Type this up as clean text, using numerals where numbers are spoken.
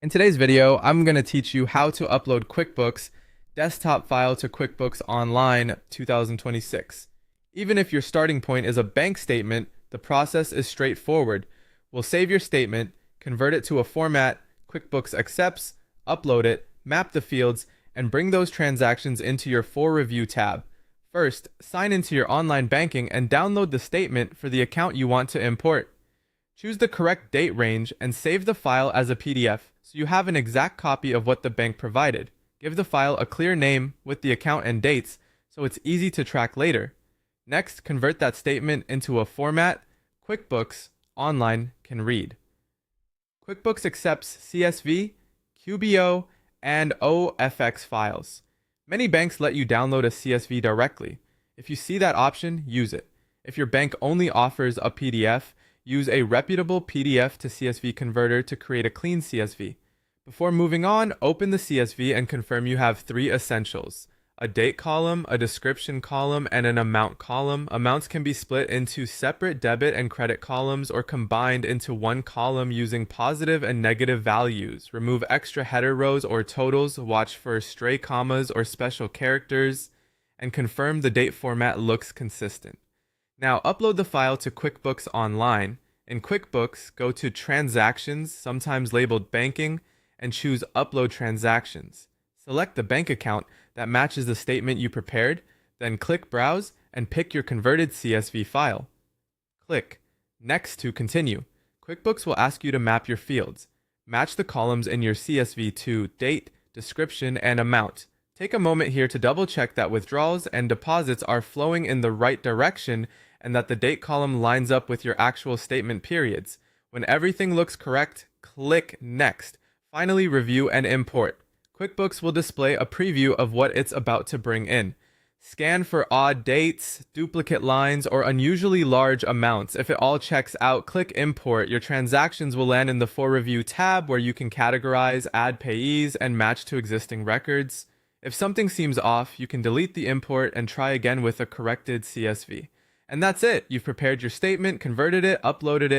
In today's video, I'm going to teach you how to upload QuickBooks Desktop file to QuickBooks Online 2026. Even if your starting point is a bank statement, the process is straightforward. We'll save your statement, convert it to a format QuickBooks accepts, upload it, map the fields, and bring those transactions into your For Review tab. First, sign into your online banking and download the statement for the account you want to import. Choose the correct date range and save the file as a PDF so you have an exact copy of what the bank provided. Give the file a clear name with the account and dates so it's easy to track later. Next, convert that statement into a format QuickBooks Online can read. QuickBooks accepts CSV, QBO, and OFX files. Many banks let you download a CSV directly. If you see that option, use it. If your bank only offers a PDF, use a reputable PDF to CSV converter to create a clean CSV. Before moving on, open the CSV and confirm you have three essentials: a date column, a description column, and an amount column. Amounts can be split into separate debit and credit columns or combined into one column using positive and negative values. Remove extra header rows or totals, watch for stray commas or special characters, and confirm the date format looks consistent. Now upload the file to QuickBooks Online. In QuickBooks, go to Transactions, sometimes labeled Banking, and choose Upload Transactions. Select the bank account that matches the statement you prepared, then click Browse and pick your converted CSV file. Click Next to continue. QuickBooks will ask you to map your fields. Match the columns in your CSV to date, description, and amount. Take a moment here to double check that withdrawals and deposits are flowing in the right direction and that the date column lines up with your actual statement periods. When everything looks correct, click Next. Finally, review and import. QuickBooks will display a preview of what it's about to bring in. Scan for odd dates, duplicate lines, or unusually large amounts. If it all checks out, click Import. Your transactions will land in the For Review tab where you can categorize, add payees, and match to existing records. If something seems off, you can delete the import and try again with a corrected CSV. And that's it. You've prepared your statement, converted it, uploaded it,